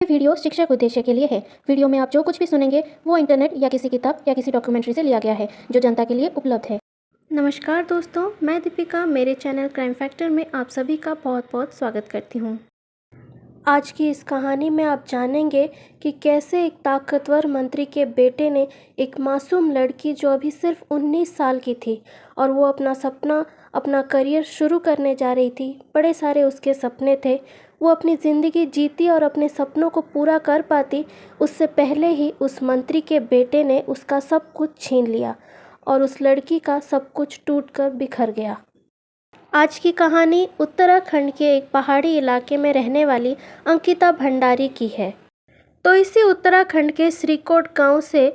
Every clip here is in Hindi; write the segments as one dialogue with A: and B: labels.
A: ये वीडियो शिक्षक उद्देश्य के लिए है। वीडियो में आप जो कुछ भी सुनेंगे वो इंटरनेट या किसी किताब या किसी डॉक्यूमेंट्री से लिया गया है जो जनता के लिए उपलब्ध है। नमस्कार दोस्तों, मैं दीपिका मेरे चैनल क्राइम फैक्टर में आप सभी का बहुत बहुत स्वागत करती हूँ। आज की इस कहानी में आप जानेंगे कि कैसे एक ताकतवर मंत्री के बेटे ने एक मासूम लड़की जो अभी सिर्फ 19 साल की थी और वो अपना करियर शुरू करने जा रही थी। बड़े सारे उसके सपने थे, वो अपनी ज़िंदगी जीती और अपने सपनों को पूरा कर पाती, उससे पहले ही उस मंत्री के बेटे ने उसका सब कुछ छीन लिया और उस लड़की का सब कुछ टूटकर बिखर गया। आज की कहानी उत्तराखंड के एक पहाड़ी इलाके में रहने वाली अंकिता भंडारी की है। तो इसी उत्तराखंड के श्रीकोट गांव से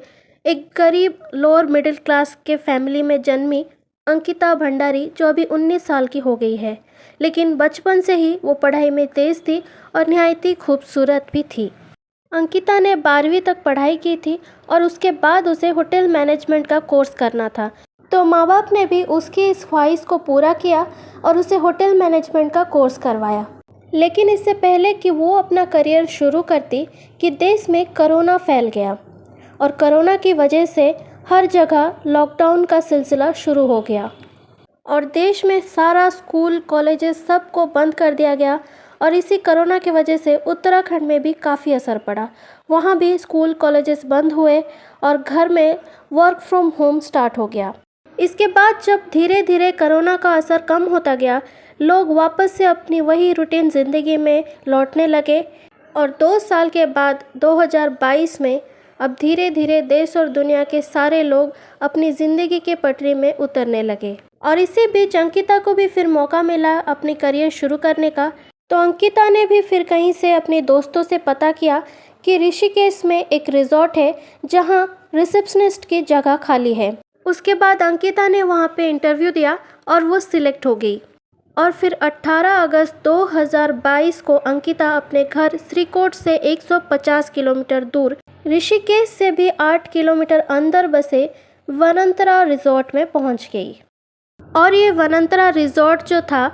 A: एक गरीब लोअर मिडिल क्लास के फैमिली में जन्मी अंकिता भंडारी जो अभी 19 साल की हो गई है, लेकिन बचपन से ही वो पढ़ाई में तेज़ थी और निहायत ही खूबसूरत भी थी। अंकिता ने 12वीं तक पढ़ाई की थी और उसके बाद उसे होटल मैनेजमेंट का कोर्स करना था, तो माँ बाप ने भी उसकी इस ख्वाहिश को पूरा किया और उसे होटल मैनेजमेंट का कोर्स करवाया। लेकिन इससे पहले कि वो अपना करियर शुरू करती कि देश में कोरोना फैल गया और कोरोना की वजह से हर जगह लॉकडाउन का सिलसिला शुरू हो गया और देश में सारा स्कूल कॉलेजेस सबको बंद कर दिया गया। और इसी कोरोना की वजह से उत्तराखंड में भी काफ़ी असर पड़ा। वहाँ भी स्कूल कॉलेजेस बंद हुए और घर में वर्क फ्रॉम होम स्टार्ट हो गया। इसके बाद जब धीरे धीरे कोरोना का असर कम होता गया, लोग वापस से अपनी वही रूटीन ज़िंदगी में लौटने लगे और 2 साल के बाद 2022 में अब धीरे धीरे देश और दुनिया के सारे लोग अपनी ज़िंदगी के पटरी में उतरने लगे। और इसी बीच अंकिता को भी फिर मौका मिला अपनी करियर शुरू करने का। तो अंकिता ने भी फिर कहीं से अपने दोस्तों से पता किया कि ऋषिकेश में एक रिजॉर्ट है जहां रिसेप्शनिस्ट की जगह खाली है। उसके बाद अंकिता ने वहां पे इंटरव्यू दिया और वो सिलेक्ट हो गई। और फिर 18 अगस्त 2022 को अंकिता अपने घर श्रीकोट से 150 किलोमीटर दूर, ऋषिकेश से भी 8 किलोमीटर अंदर बसे वनंतरा रिजॉर्ट में पहुंच गई। और ये वनंतरा रिजॉर्ट जो था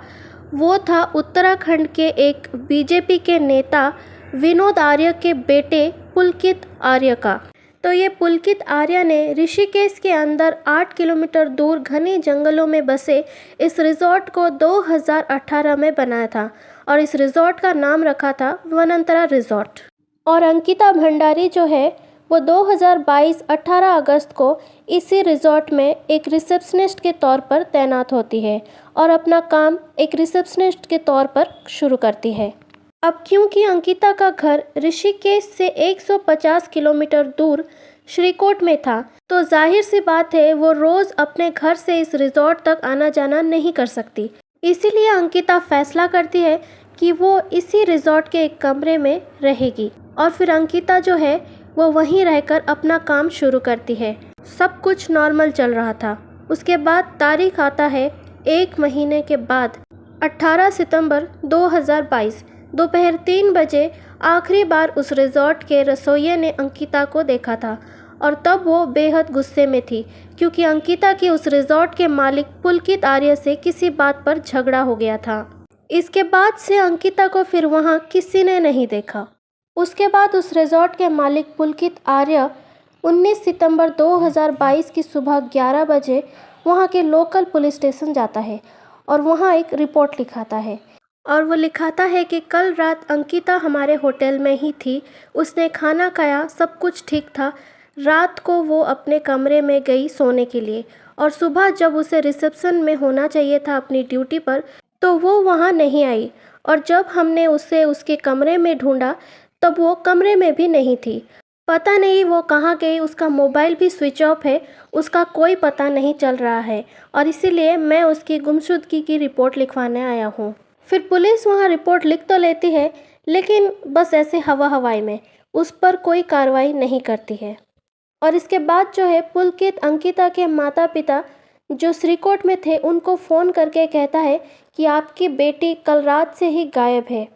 A: वो था उत्तराखंड के एक बीजेपी के नेता विनोद आर्य के बेटे पुलकित आर्य का। तो ये पुलकित आर्य ने ऋषिकेश के अंदर 8 किलोमीटर दूर घने जंगलों में बसे इस रिजॉर्ट को 2018 में बनाया था और इस रिजॉर्ट का नाम रखा था वनंतरा रिजॉर्ट। और अंकिता भंडारी जो है वो 2022 18 अगस्त को इसी रिजॉर्ट में एक रिसेप्शनिस्ट के तौर पर तैनात होती है और अपना काम एक रिसेप्शनिस्ट के तौर पर शुरू करती है। अब क्योंकि अंकिता का घर ऋषिकेश से 150 किलोमीटर दूर श्रीकोट में था, तो जाहिर सी बात है वो रोज़ अपने घर से इस रिजॉर्ट तक आना जाना नहीं कर सकती। इसीलिए अंकिता फैसला करती है कि वो इसी रिजॉर्ट के एक कमरे में रहेगी और फिर अंकिता जो है वो वहीं रहकर अपना काम शुरू करती है। सब कुछ नॉर्मल चल रहा था। उसके बाद तारीख आता है 1 महीने के बाद 18 सितंबर 2022 दोपहर 3 बजे आखिरी बार उस रिजॉर्ट के रसोइये ने अंकिता को देखा था और तब वो बेहद गुस्से में थी क्योंकि अंकिता की उस रिजॉर्ट के मालिक पुलकित आर्य से किसी बात पर झगड़ा हो गया था। इसके बाद से अंकिता को फिर वहाँ किसी ने नहीं देखा। उसके बाद उस रिजॉर्ट के मालिक पुलकित आर्य 19 सितंबर 2022 की सुबह 11 बजे वहाँ के लोकल पुलिस स्टेशन जाता है और वहाँ एक रिपोर्ट लिखाता है। और वो लिखाता है कि कल रात अंकिता हमारे होटल में ही थी, उसने खाना खाया, सब कुछ ठीक था। रात को वो अपने कमरे में गई सोने के लिए और सुबह जब उसे रिसेप्शन में होना चाहिए था अपनी ड्यूटी पर, तो वो वहाँ नहीं आई। और जब हमने उसे उसके कमरे में ढूंढा तब वो कमरे में भी नहीं थी। पता नहीं वो कहाँ गई, उसका मोबाइल भी स्विच ऑफ है, उसका कोई पता नहीं चल रहा है और इसीलिए मैं उसकी गुमशुदगी की रिपोर्ट लिखवाने आया हूँ। फिर पुलिस वहाँ रिपोर्ट लिख तो लेती है लेकिन बस ऐसे हवाई में, उस पर कोई कार्रवाई नहीं करती है। और इसके बाद जो है पुलकित अंकिता के माता पिता जो श्रीकोट में थे उनको फ़ोन करके कहता है कि आपकी बेटी कल रात से ही गायब है।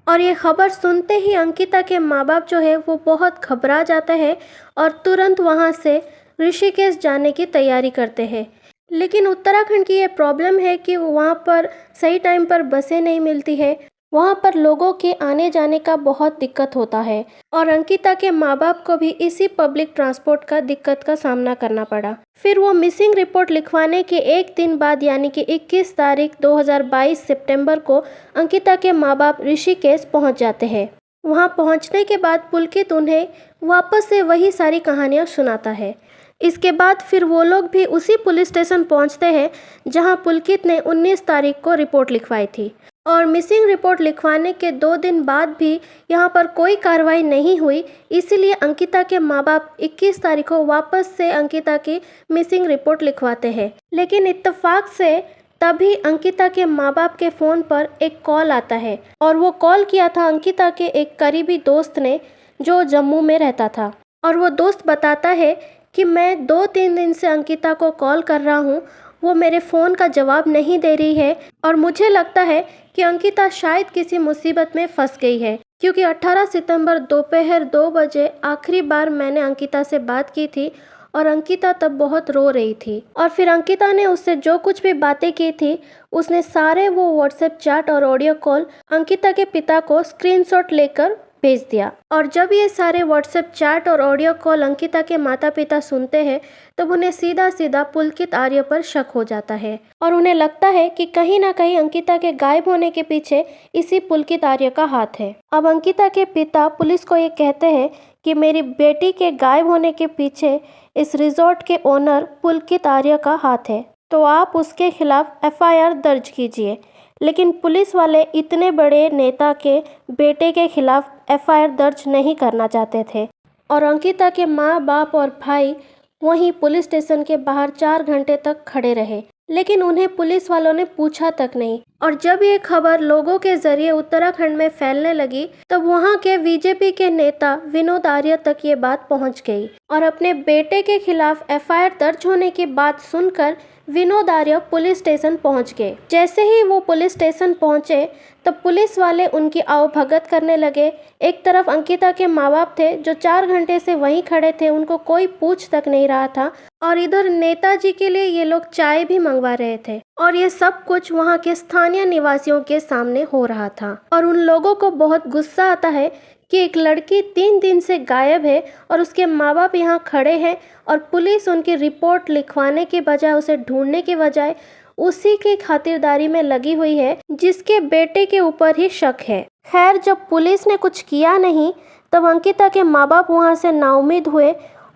A: और ये खबर सुनते ही अंकिता के माँ बाप जो है वो बहुत घबरा जाते हैं और तुरंत वहाँ से ऋषिकेश जाने की तैयारी करते हैं। लेकिन उत्तराखंड की ये प्रॉब्लम है कि वहाँ पर सही टाइम पर बसें नहीं मिलती है वहाँ पर लोगों के आने जाने का बहुत दिक्कत होता है और अंकिता के माँ बाप को भी इसी पब्लिक ट्रांसपोर्ट का दिक्कत का सामना करना पड़ा। फिर वो मिसिंग रिपोर्ट लिखवाने के एक दिन बाद यानी कि 21 तारीख 2022 सितंबर को अंकिता के माँ बाप ऋषिकेश पहुँच जाते हैं। वहाँ पहुँचने के बाद पुलकित उन्हें वापस से वही सारी कहानियाँ सुनाता है। इसके बाद फिर वो लोग भी उसी पुलिस स्टेशन पहुँचते हैं जहाँ पुलकित ने 19 तारीख को रिपोर्ट लिखवाई थी और मिसिंग रिपोर्ट लिखवाने के 2 दिन बाद भी यहाँ पर कोई कार्रवाई नहीं हुई। इसीलिए अंकिता के माँ बाप 21 तारीख को वापस से अंकिता की मिसिंग रिपोर्ट लिखवाते हैं। लेकिन इत्तेफाक से तभी अंकिता के माँ बाप के फ़ोन पर एक कॉल आता है और वो कॉल किया था अंकिता के एक करीबी दोस्त ने जो जम्मू में रहता था। और वो दोस्त बताता है कि मैं 2-3 दिन से अंकिता को कॉल कर रहा हूँ, वो मेरे फ़ोन का जवाब नहीं दे रही है और मुझे लगता है कि अंकिता शायद किसी मुसीबत में फंस गई है, क्योंकि 18 सितंबर दोपहर 2 बजे आखिरी बार मैंने अंकिता से बात की थी और अंकिता तब बहुत रो रही थी। और फिर अंकिता ने उससे जो कुछ भी बातें की थी उसने सारे वो व्हाट्सएप चैट और ऑडियो कॉल अंकिता के पिता को स्क्रीनशॉट लेकर भेज दिया। और जब ये सारे व्हाट्सएप चैट और ऑडियो कॉल अंकिता के माता पिता सुनते हैं तब उन्हें सीधा सीधा पुलकित आर्य पर शक हो जाता है और उन्हें लगता है कि कहीं ना कहीं अंकिता के गायब होने के पीछे इसी पुलकित आर्य का हाथ है। अब अंकिता के पिता पुलिस को ये कहते हैं कि मेरी बेटी के गायब होने के पीछे इस रिजॉर्ट के ओनर पुलकित आर्य का हाथ है, तो आप उसके खिलाफ एफआईआर दर्ज कीजिए। लेकिन पुलिस वाले इतने बड़े नेता के बेटे के खिलाफ एफआईआर दर्ज नहीं करना चाहते थे और अंकिता के माँ बाप और भाई वहीं पुलिस स्टेशन के बाहर 4 घंटे तक खड़े रहे, लेकिन उन्हें पुलिस वालों ने पूछा तक नहीं। और जब ये खबर लोगों के जरिए उत्तराखंड में फैलने लगी तब वहाँ के बीजेपी के नेता विनोद आर्य तक ये बात पहुँच गई और अपने बेटे के खिलाफ एफआईआर दर्ज होने की बात सुनकर विनोद आर्य पुलिस स्टेशन पहुंच गए। जैसे ही वो पुलिस स्टेशन पहुंचे तब पुलिस वाले उनकी आवभगत करने लगे। एक तरफ अंकिता के माँ बाप थे जो 4 घंटे से वहीं खड़े थे, उनको कोई पूछ तक नहीं रहा था, और इधर नेताजी के लिए ये लोग चाय भी मंगवा रहे थे और ये सब कुछ वहाँ के स्थानीय निवासियों के सामने हो रहा था। और उन लोगों को बहुत गुस्सा आता है कि एक लड़की 3 दिन से गायब है और उसके माँ बाप यहाँ खड़े हैं और पुलिस उनकी रिपोर्ट लिखवाने के बजाय, उसे ढूंढने के बजाय उसी की खातिरदारी में लगी हुई है जिसके बेटे के ऊपर ही शक है। खैर, जब पुलिस ने कुछ किया नहीं तब अंकिता के माँ बाप वहाँ से नाउम्मीद हुए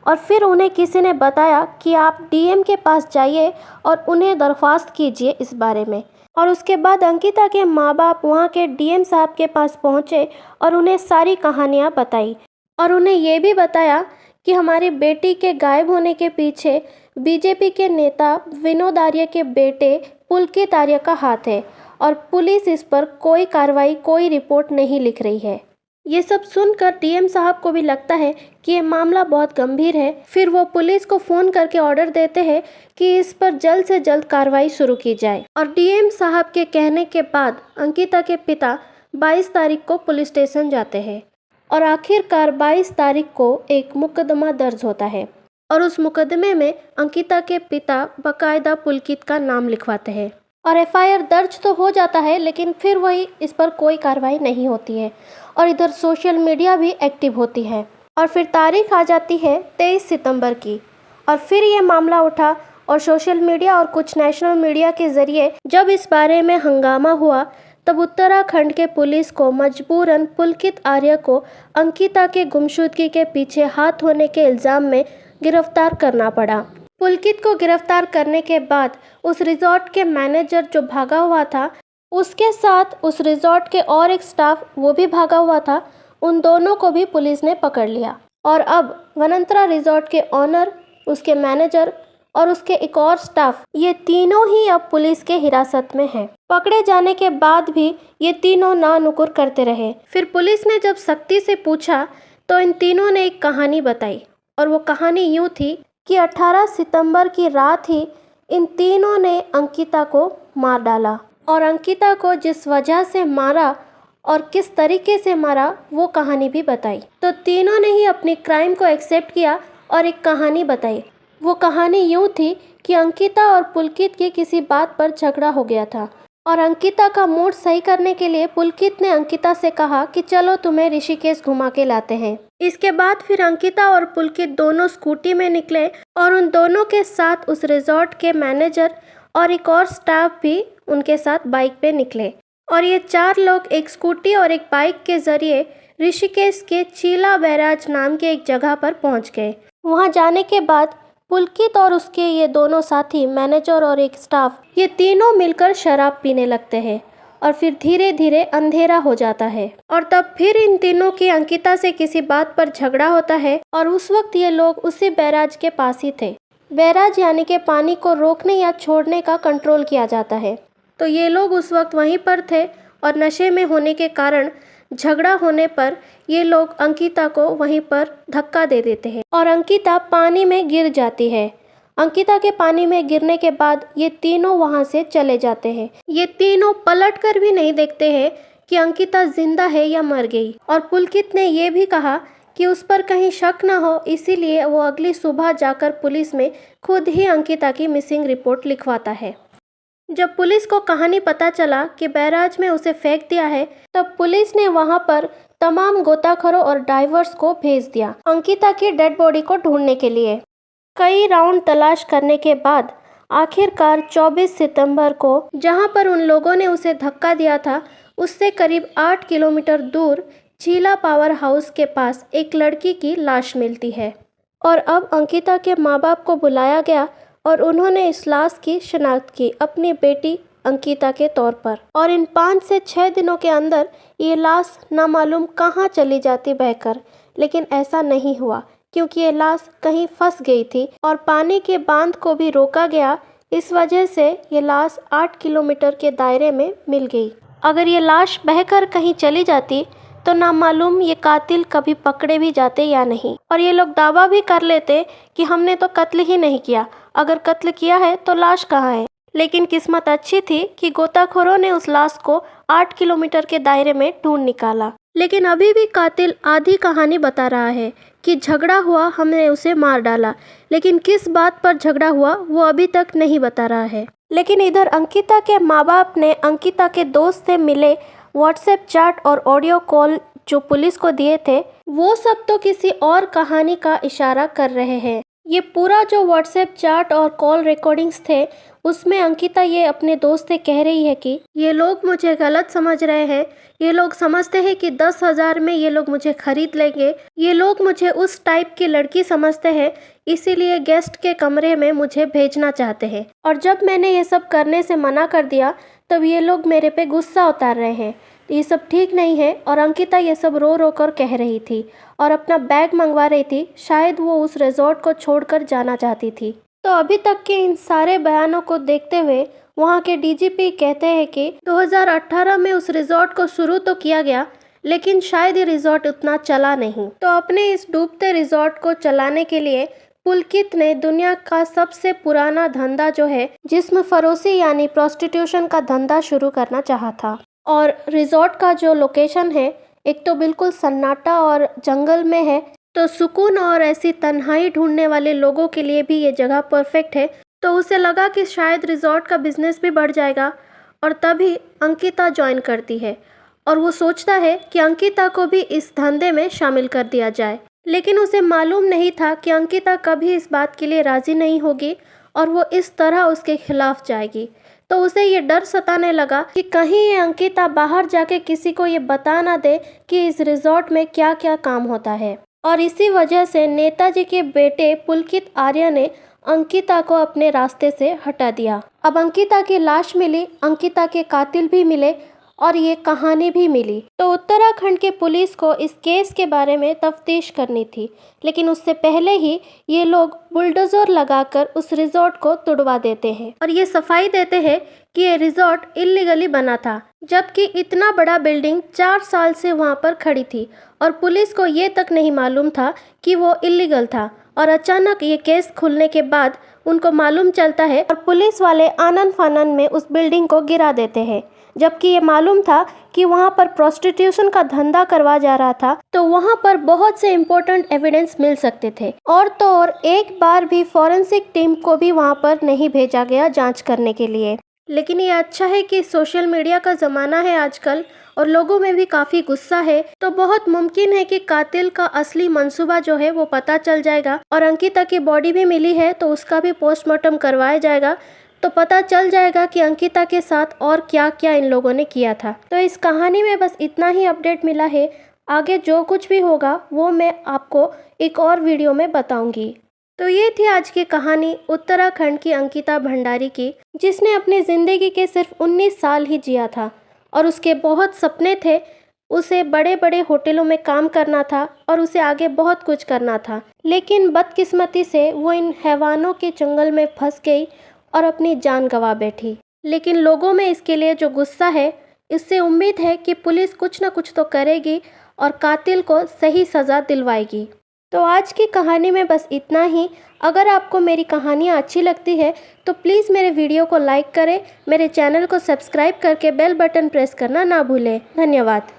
A: और फिर उन्हें किसी ने बताया कि आप डीएम के पास जाइए और उन्हें दरख्वास्त कीजिए इस बारे में। और उसके बाद अंकिता के माँ बाप वहाँ के डीएम साहब के पास पहुँचे और उन्हें सारी कहानियाँ बताई और उन्हें ये भी बताया कि हमारी बेटी के गायब होने के पीछे बीजेपी के नेता विनोद आर्य के बेटे पुलकित आर्य का हाथ है और पुलिस इस पर कोई कार्रवाई, कोई रिपोर्ट नहीं लिख रही है। ये सब सुनकर डीएम साहब को भी लगता है कि ये मामला बहुत गंभीर है। फिर वो पुलिस को फ़ोन करके ऑर्डर देते हैं कि इस पर जल्द से जल्द कार्रवाई शुरू की जाए। और डीएम साहब के कहने के बाद अंकिता के पिता 22 तारीख को पुलिस स्टेशन जाते हैं और आखिरकार 22 तारीख को एक मुकदमा दर्ज होता है और उस मुकदमे में अंकिता के पिता बाकायदा पुलकित का नाम लिखवाते हैं और एफआईआर दर्ज तो हो जाता है, लेकिन फिर वही इस पर कोई कार्रवाई नहीं होती है। और इधर सोशल मीडिया भी एक्टिव होती है और फिर तारीख आ जाती है 23 सितंबर की और फिर ये मामला उठा और सोशल मीडिया और कुछ नेशनल मीडिया के ज़रिए जब इस बारे में हंगामा हुआ तब उत्तराखंड के पुलिस को मजबूरन पुलकित आर्य को अंकिता के गुमशुदगी के पीछे हाथ होने के इल्ज़ाम में गिरफ्तार करना पड़ा। पुलकित को गिरफ्तार करने के बाद उस रिजॉर्ट के मैनेजर जो भागा हुआ था, उसके साथ उस रिजॉर्ट के और एक स्टाफ वो भी भागा हुआ था, उन दोनों को भी पुलिस ने पकड़ लिया। और अब वनंतरा रिजॉर्ट के ऑनर, उसके मैनेजर और उसके एक और स्टाफ, ये तीनों ही अब पुलिस के हिरासत में हैं। पकड़े जाने के बाद भी ये तीनों ना नुकुर करते रहे। फिर पुलिस ने जब सख्ती से पूछा तो इन तीनों ने एक कहानी बताई और वो कहानी यूँ थी कि 18 सितंबर की रात ही इन तीनों ने अंकिता को मार डाला और अंकिता को जिस वजह से मारा और किस तरीके से मारा वो कहानी भी बताई। तो तीनों ने ही अपनी क्राइम को एक्सेप्ट किया और एक कहानी बताई। वो कहानी यूँ थी कि अंकिता और पुलकित की किसी बात पर झगड़ा हो गया था और अंकिता का मूड सही करने के लिए पुलकित ने अंकिता से कहा कि चलो तुम्हें ऋषिकेश घुमा के लाते हैं। इसके बाद फिर अंकिता और पुलकित दोनों स्कूटी में निकले और उन दोनों के साथ उस रिजॉर्ट के मैनेजर और एक और स्टाफ भी उनके साथ बाइक पे निकले और ये 4 लोग एक स्कूटी और एक बाइक के जरिए ऋषिकेश के चीला बैराज नाम के एक जगह पर पहुंच गए। वहां जाने के बाद पुलकित और उसके ये दोनों साथी, मैनेजर और एक स्टाफ, ये तीनों मिलकर शराब पीने लगते हैं और फिर धीरे धीरे अंधेरा हो जाता है और तब फिर इन तीनों की अंकिता से किसी बात पर झगड़ा होता है और उस वक्त ये लोग उसी बैराज के पास ही थे। बैराज यानी कि पानी को रोकने या छोड़ने का कंट्रोल किया जाता है। तो ये लोग उस वक्त वहीं पर थे और नशे में होने के कारण झगड़ा होने पर ये लोग अंकिता को वहीं पर धक्का दे देते हैं और अंकिता पानी में गिर जाती है। अंकिता के पानी में गिरने के बाद ये तीनों वहां से चले जाते हैं। ये तीनों पलट कर भी नहीं देखते हैं कि अंकिता जिंदा है या मर गई। और पुलकित ने ये भी कहा कि उस पर कहीं शक न हो, इसीलिए वो अगली सुबह जाकर पुलिस में खुद ही अंकिता की मिसिंग रिपोर्ट लिखवाता है। जब पुलिस को कहानी पता चला कि बैराज में उसे फेंक दिया है, तब पुलिस ने वहां पर तमाम गोताखोरों और डाइवर्स को भेज दिया अंकिता की डेड बॉडी को ढूंढने के लिए। कई राउंड तलाश करने के बाद आखिरकार 24 सितंबर को, जहां पर उन लोगों ने उसे धक्का दिया था, उससे करीब 8 किलोमीटर दूर चीला पावर हाउस के पास एक लड़की की लाश मिलती है। और अब अंकिता के माँ बाप को बुलाया गया और उन्होंने इस लाश की शिनाख्त की अपनी बेटी अंकिता के तौर पर। और इन 5 से 6 दिनों के अंदर ये लाश नामालूम कहाँ चली जाती बहकर, लेकिन ऐसा नहीं हुआ क्योंकि ये लाश कहीं फंस गई थी और पानी के बांध को भी रोका गया। इस वजह से ये लाश 8 किलोमीटर के दायरे में मिल गई। अगर ये लाश बहकर कहीं चली जाती तो नामालूम ये कातिल कभी पकड़े भी जाते या नहीं। और ये लोग दावा भी कर लेते कि हमने तो कत्ल ही नहीं किया, अगर कत्ल किया है तो लाश कहाँ है। लेकिन किस्मत अच्छी थी कि गोताखोरों ने उस लाश को 8 किलोमीटर के दायरे में ढूंढ निकाला। लेकिन अभी भी कातिल आधी कहानी बता रहा है कि झगड़ा हुआ, हमने उसे मार डाला, लेकिन किस बात पर झगड़ा हुआ वो अभी तक नहीं बता रहा है। लेकिन इधर अंकिता के माँ बाप ने अंकिता के दोस्त से मिले व्हाट्सएप चैट और ऑडियो कॉल जो पुलिस को दिए थे, वो सब तो किसी और कहानी का इशारा कर रहे हैं। ये पूरा जो व्हाट्सएप चैट और कॉल रिकॉर्डिंग्स थे, उसमें अंकिता ये अपने दोस्त से कह रही है कि ये लोग मुझे गलत समझ रहे हैं, ये लोग समझते हैं कि 10,000 में ये लोग मुझे खरीद लेंगे, ये लोग मुझे उस टाइप की लड़की समझते हैं, इसीलिए गेस्ट के कमरे में मुझे भेजना चाहते हैं। और जब मैंने ये सब करने से मना कर दिया तब ये लोग मेरे पे गुस्सा उतार रहे हैं, ये सब ठीक नहीं है। और अंकिता ये सब रो रो कर कह रही थी और अपना बैग मंगवा रही थी, शायद वो उस रिजॉर्ट को छोड़कर जाना चाहती थी। तो अभी तक के इन सारे बयानों को देखते हुए वहाँ के डीजीपी कहते हैं कि 2018 में उस रिजॉर्ट को शुरू तो किया गया, लेकिन शायद ये रिजॉर्ट उतना चला नहीं। तो अपने इस डूबते रिजॉर्ट को चलाने के लिए पुलकित ने दुनिया का सबसे पुराना धंधा जो है जिस्म फरोशी यानी प्रोस्टिट्यूशन का धंधा शुरू करना चाहा था। और रिजॉर्ट का जो लोकेशन है, एक तो बिल्कुल सन्नाटा और जंगल में है, तो सुकून और ऐसी तन्हाई ढूंढने वाले लोगों के लिए भी ये जगह परफेक्ट है। तो उसे लगा कि शायद रिजॉर्ट का बिजनेस भी बढ़ जाएगा। और तभी अंकिता ज्वाइन करती है और वो सोचता है कि अंकिता को भी इस धंधे में शामिल कर दिया जाए। लेकिन उसे मालूम नहीं था कि अंकिता कभी इस बात के लिए राज़ी नहीं होगी और वो इस तरह उसके खिलाफ जाएगी। तो उसे ये डर सताने लगा कि कहीं ये अंकिता बाहर जाके किसी को ये बता ना दे कि इस रिजॉर्ट में क्या क्या काम होता है। और इसी वजह से नेताजी के बेटे पुलकित आर्य ने अंकिता को अपने रास्ते से हटा दिया। अब अंकिता की लाश मिली, अंकिता के कातिल भी मिले और ये कहानी भी मिली। तो उत्तराखंड के पुलिस को इस केस के बारे में तफ्तीश करनी थी, लेकिन उससे पहले ही ये लोग बुलडोजर लगाकर उस रिजॉर्ट को तुड़वा देते हैं और ये सफाई देते हैं कि ये रिजॉर्ट इल्लीगली बना था, जबकि इतना बड़ा बिल्डिंग 4 साल से वहाँ पर खड़ी थी और पुलिस को ये तक नहीं मालूम था कि वो इल्लीगल था। और अचानक ये केस खुलने के बाद उनको मालूम चलता है और पुलिस वाले आनन फानन में उस बिल्डिंग को गिरा देते हैं, जबकि ये मालूम था कि वहाँ पर प्रोस्टिट्यूशन का धंधा करवा जा रहा था। तो वहाँ पर बहुत से इम्पोर्टेंट एविडेंस मिल सकते थे। और तो और एक बार भी फॉरेंसिक टीम को भी वहाँ पर नहीं भेजा गया जांच करने के लिए। लेकिन ये अच्छा है कि सोशल मीडिया का ज़माना है आजकल और लोगों में भी काफ़ी गुस्सा है, तो बहुत मुमकिन है कि कातिल का असली मंसूबा जो है वो पता चल जाएगा। और अंकिता की बॉडी भी मिली है तो उसका भी पोस्टमार्टम करवाया जाएगा, तो पता चल जाएगा कि अंकिता के साथ और क्या क्या इन लोगों ने किया था। तो इस कहानी में बस इतना ही अपडेट मिला है। आगे जो कुछ भी होगा वो मैं आपको एक और वीडियो में बताऊंगी। तो ये थी आज की कहानी उत्तराखंड की अंकिता भंडारी की, जिसने अपनी ज़िंदगी के सिर्फ 19 साल ही जिया था और उसके बहुत सपने थे। उसे बड़े बड़े होटलों में काम करना था और उसे आगे बहुत कुछ करना था, लेकिन बदकिस्मती से वो इन हैवानों के जंगल में फंस गई और अपनी जान गंवा बैठी। लेकिन लोगों में इसके लिए जो गुस्सा है, इससे उम्मीद है कि पुलिस कुछ न कुछ तो करेगी और कातिल को सही सज़ा दिलवाएगी। तो आज की कहानी में बस इतना ही। अगर आपको मेरी कहानियाँ अच्छी लगती है तो प्लीज़ मेरे वीडियो को लाइक करें, मेरे चैनल को सब्सक्राइब करके बेल बटन प्रेस करना ना भूलें। धन्यवाद।